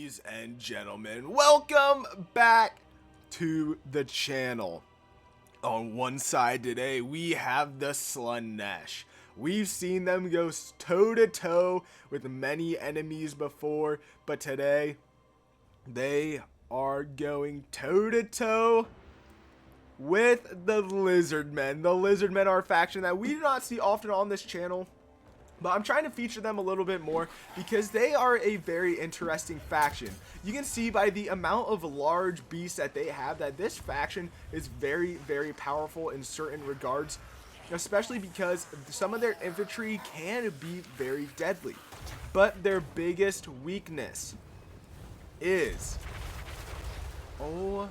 Ladies and gentlemen, welcome back to the channel. On one side today, we have the Slaanesh. We've seen them go toe-to-toe with many enemies before, but today, they are going toe-to-toe with the Lizardmen. The Lizardmen are a faction that we do not see often on this channel, but I'm trying to feature them a little bit more because they are a very interesting faction. You can see by the amount of large beasts that they have that this faction is very, very powerful in certain regards, especially because some of their infantry can be very deadly. But their biggest weakness is... oh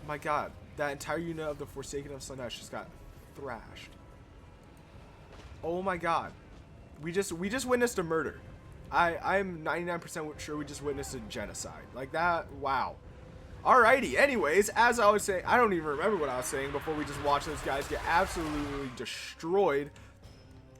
my god, that entire unit of the Forsaken of Slaanesh just got thrashed. Oh my god. We just witnessed a murder. I'm 99% sure we just witnessed a genocide. Like that, wow. Alrighty, anyways, as I was saying, I don't even remember what I was saying before we just watched those guys get absolutely destroyed.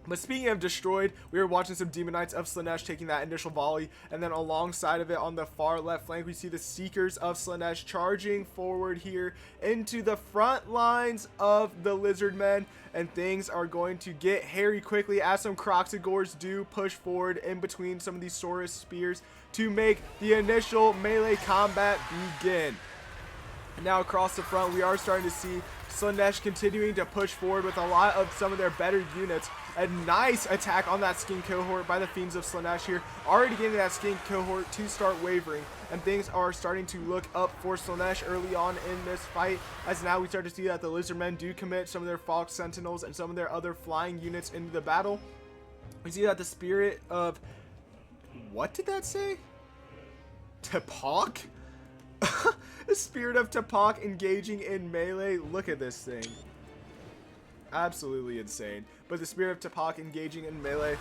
But speaking of destroyed, we were watching some Demon Knights of Slaanesh taking that initial volley, and then alongside of it on the far left flank we see the Seekers of Slaanesh charging forward here into the front lines of the Lizardmen, and things are going to get hairy quickly as some Croxigors do push forward in between some of these Saurus spears to make the initial melee combat begin. And now across the front we are starting to see Slaanesh continuing to push forward with a lot of some of their better units. A nice attack on that Skink cohort by the Fiends of Slaanesh here, already getting that Skink cohort to start wavering, and things are starting to look up for Slaanesh early on in this fight, as now we start to see that the Lizardmen do commit some of their Fox Sentinels and some of their other flying units into the battle. We see that the Spirit of... what did that say? Tapok? The Spirit of Tapok engaging in melee. Look at this thing. Absolutely insane. But the Spirit of Tapok engaging in melee.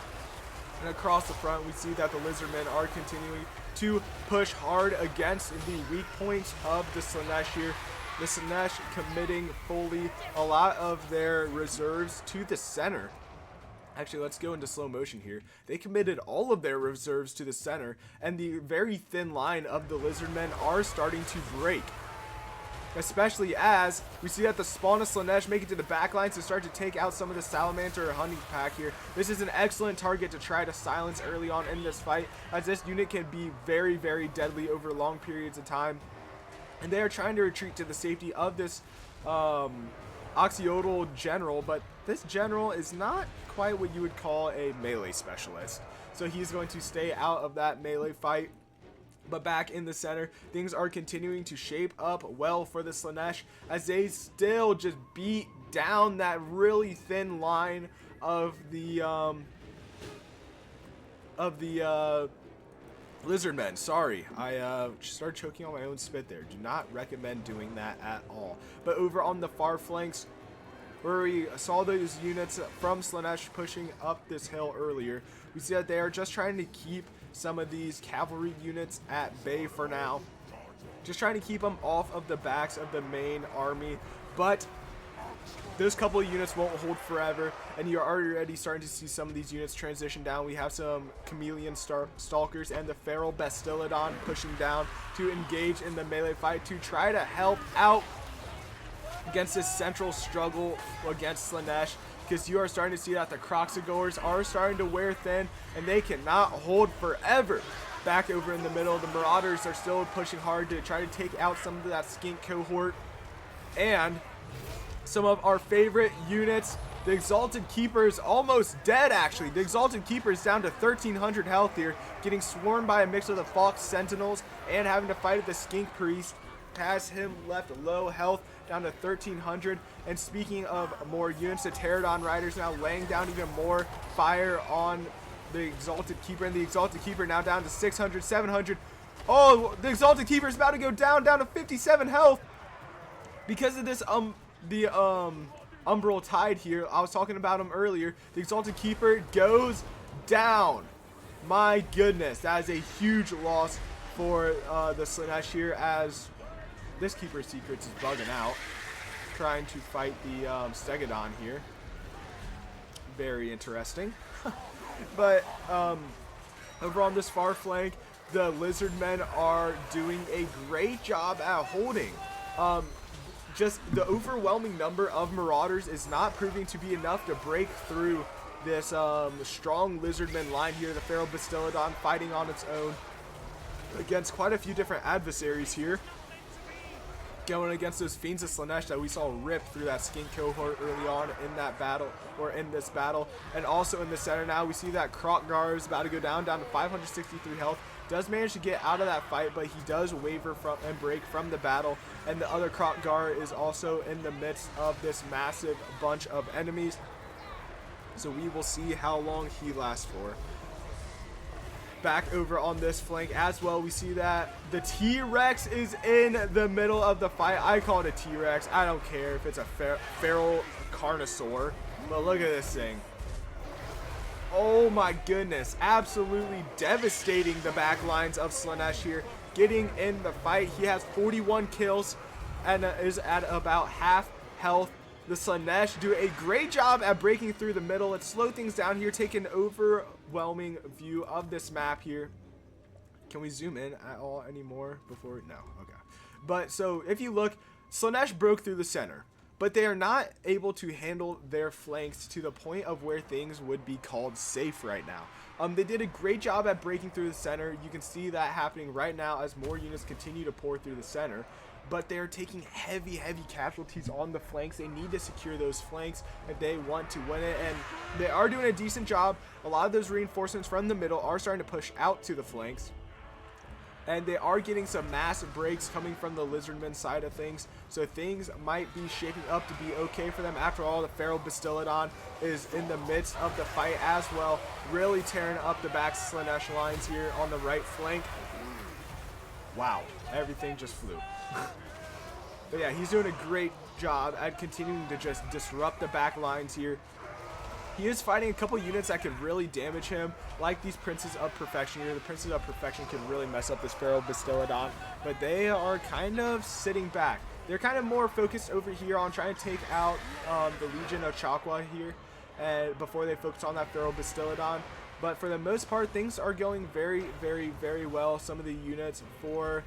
And across the front we see that the Lizardmen are continuing to push hard against the weak points of the Slaanesh here. The Slaanesh committing fully a lot of their reserves to the center. Actually, let's go into slow motion here. They committed all of their reserves to the center, and the very thin line of the Lizardmen are starting to break. Especially as we see that the spawn of Slaanesh make it to the back lines to start to take out some of the Salamander hunting pack here. This is an excellent target to try to silence early on in this fight, as this unit can be very, very deadly over long periods of time. And they are trying to retreat to the safety of this Oxyodal general, but this general is not quite what you would call a melee specialist. So he's going to stay out of that melee fight. But back in the center, things are continuing to shape up well for the Slaanesh as they still just beat down that really thin line of the Lizardmen. Sorry, I started choking on my own spit there. Do not recommend doing that at all. But over on the far flanks, where we saw those units from Slaanesh pushing up this hill earlier, we see that they are just trying to keep some of these cavalry units at bay for now. Just trying to keep them off of the backs of the main army. But those couple of units won't hold forever, and you're already starting to see some of these units transition down. We have some Chameleon Stalkers and the Feral Bastillodon pushing down to engage in the melee fight to try to help out against this central struggle against Slaanesh, because you are starting to see that the Croxigors are starting to wear thin, and they cannot hold forever. Back over in the middle, the Marauders are still pushing hard to try to take out some of that Skink cohort, and some of our favorite units, the Exalted Keeper is almost dead actually. The Exalted Keeper is down to 1300 health here, getting swarmed by a mix of the Fox Sentinels and having to fight the Skink Priest. Has him left low health, down to 1300. And speaking of more units, the Pterodon Riders now laying down even more fire on the Exalted Keeper, and the Exalted Keeper now down to 600, 700. Oh, the Exalted Keeper is about to go down to 57 health because of this Umbral Tide here. I was talking about him earlier. The Exalted Keeper goes down. My goodness, that is a huge loss for the Slaanesh here, as this Keeper Secrets is bugging out, trying to fight the Stegodon here. Very interesting. But over on this far flank, the Lizardmen are doing a great job at holding. Just the overwhelming number of Marauders is not proving to be enough to break through this strong Lizardmen line here. The Feral Bastiladon fighting on its own against quite a few different adversaries here. Going against those Fiends of Slaanesh that we saw rip through that skin cohort early on in that battle, or in this battle. And also in the center now, we see that Krokgar is about to go down to 563 health. Does manage to get out of that fight, but he does waver from and break from the battle. And the other Krokgar is also in the midst of this massive bunch of enemies. So we will see how long he lasts for. Back over on this flank as well, we see that the T-Rex is in the middle of the fight. I call it a T-Rex. I don't care if it's a feral carnosaur, but look at this thing. Oh my goodness, absolutely devastating the back lines of Slaanesh here. Getting in the fight, he has 41 kills and is at about half health. The Slaanesh do a great job at breaking through the middle. Let's slow things down here, take an overwhelming view of this map here. Can we zoom in at all anymore before? No, okay. But so if you look, Slaanesh broke through the center, but they are not able to handle their flanks to the point of where things would be called safe right now. They did a great job at breaking through the center. You can see that happening right now as more units continue to pour through the center. But they're taking heavy casualties on the flanks. They need to secure those flanks if they want to win it, and they are doing a decent job. A lot of those reinforcements from the middle are starting to push out to the flanks, and they are getting some massive breaks coming from the Lizardmen side of things, so things might be shaping up to be okay for them. After all, the Feral Bastiladon is in the midst of the fight as well, really tearing up the back Slaanesh lines here on the right flank. Wow, everything just flew. But yeah, he's doing a great job at continuing to just disrupt the back lines here. He is fighting a couple units that could really damage him, like these Princes of Perfection here. The Princes of Perfection can really mess up this Feral Bastiladon, but they are kind of sitting back. They're kind of more focused over here on trying to take out the Legion of Chakwa here before they focus on that Feral Bastiladon. But for the most part, things are going very well. Some of the units for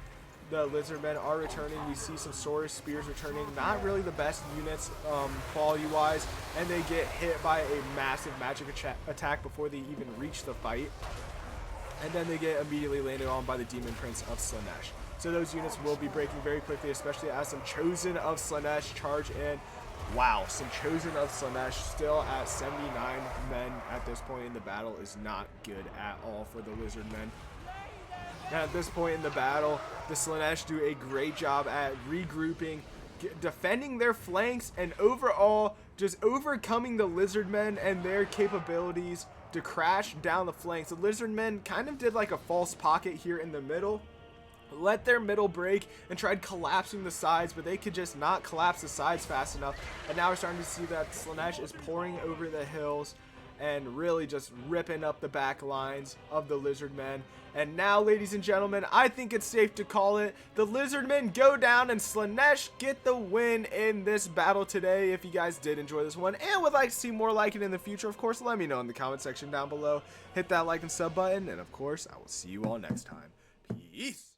the Lizardmen are returning. We see some Saurus Spears returning. Not really the best units quality-wise, and they get hit by a massive magic attack before they even reach the fight. And then they get immediately landed on by the Demon Prince of Slaanesh. So those units will be breaking very quickly, especially as some Chosen of Slaanesh charge in. Wow, some Chosen of Slaanesh still at 79 men at this point in the battle is not good at all for the Lizardmen. And at this point in the battle, the Slaanesh do a great job at regrouping, defending their flanks, and overall just overcoming the Lizardmen and their capabilities to crash down the flanks. The Lizardmen kind of did like a false pocket here in the middle, let their middle break and tried collapsing the sides, but they could just not collapse the sides fast enough. And now we're starting to see that Slaanesh is pouring over the hills and really just ripping up the back lines of the Lizardmen. And now, ladies and gentlemen, I think it's safe to call it. The Lizardmen go down and Slaanesh get the win in this battle today. If you guys did enjoy this one and would like to see more like it in the future, of course, let me know in the comment section down below. Hit that like and sub button, and of course, I will see you all next time. Peace.